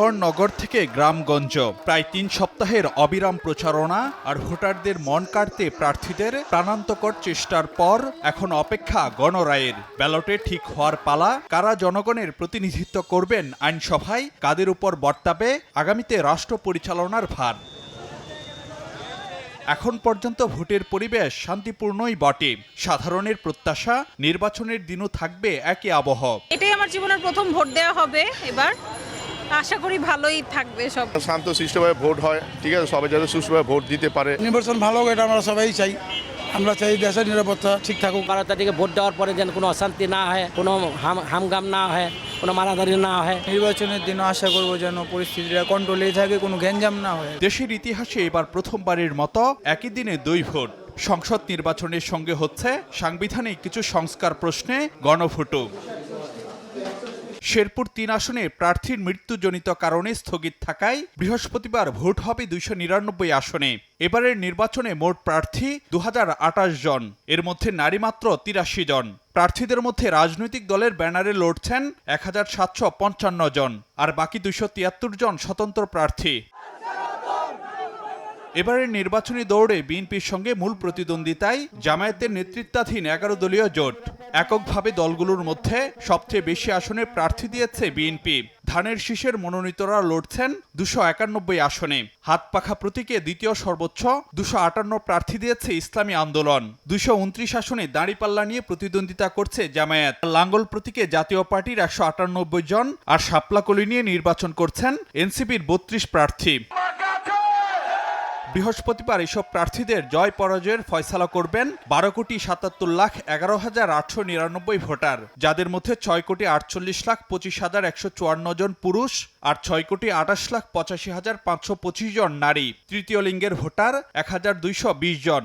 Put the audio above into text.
শহর নগর থেকে গ্রামগঞ্জ প্রায় ৩ সপ্তাহের অবিরাম প্রচারণা আর ভোটারদের মন কাড়তে প্রার্থীদের প্রাণান্তকর চেষ্টার পর এখন অপেক্ষা গণরায়ের। ব্যালটে ঠিক হওয়ার পালা, কারা জনগণের প্রতিনিধিত্ব করবেন আইনসভায়, কাদের উপর বর্তাবে আগামীতে রাষ্ট্র পরিচালনার ভার। এখন পর্যন্ত ভোটের পরিবেশ শান্তিপূর্ণই বটে। সাধারণের প্রত্যাশা, নির্বাচনের দিনও থাকবে একই আবহ। এটাই আমার জীবনের প্রথম ভোট দেওয়া হবে এবার। আশা করি ভালোই থাকবে সব। শান্ত সুষ্ঠুভাবে ভোট হয়, ঠিক আছে, সবাই যাতে সুষ্ঠুভাবে ভোট দিতে পারে। নির্বাচন ভালো হোক, এটা আমরা সবাই চাই। আমরা চাই দেশের নিরাপত্তা ঠিক থাকুক। 12 তারিখে ভোট দেওয়ার পরে যেন কোনো অশান্তি না হয়, কোনো হামগাম না হয়, কোনো মারামারি না হয়। নির্বাচনের দিনও আশা করব যেন পরিস্থিতিটা কন্ট্রোলেই থাকে, কোনো গ্যাঞ্জাম না হয়। দেশের ইতিহাসে এবার প্রথমবারের মতো একই দিনে 2 ভোট। সংসদ নির্বাচনের সঙ্গে হচ্ছে সাংবিধানিক কিছু সংস্কার প্রশ্নে গণভোটও। শেরপুর 3 আসনে প্রার্থীর মৃত্যুজনিত কারণে স্থগিত থাকায় বৃহস্পতিবার ভোট হবে 299 আসনে। এবারের নির্বাচনে মোট প্রার্থী 2028 জন, এর মধ্যে নারী মাত্র 83 জন। প্রার্থীদের মধ্যে রাজনৈতিক দলের ব্যানারে লড়ছেন 1755 জন, আর বাকি 273 জন স্বতন্ত্র প্রার্থী। এবারের নির্বাচনী দৌড়ে বিএনপির সঙ্গে মূল প্রতিদ্বন্দ্বিতায় জামায়াতের নেতৃত্বাধীন 11 দলীয় জোট। এককভাবে দলগুলোর মধ্যে সবচেয়ে বেশি আসনে প্রার্থী দিয়েছে বিএনপি। ধানের শীষের মনোনীতরা লড়ছেন 291 আসনে। হাতপাখা প্রতীকে দ্বিতীয় সর্বোচ্চ 258 প্রার্থী দিয়েছে ইসলামী আন্দোলন। 229 আসনে দাঁড়িপাল্লা নিয়ে প্রতিদ্বন্দ্বিতা করছে জামায়াত। লাঙ্গল প্রতীকে জাতীয় পার্টির 198 জন, আর শাপলাকলি নিয়ে নির্বাচন করছেন এনসিপির 32 প্রার্থী। বৃহস্পতিবার এসব প্রার্থীদের জয় পরাজয়ের ফয়সালা করবেন 12,77,11,899 ভোটার, যাদের মধ্যে 6,48,25,154 জন পুরুষ আর 6,28,85,525 জন নারী। তৃতীয় লিঙ্গের ভোটার 1,220 জন।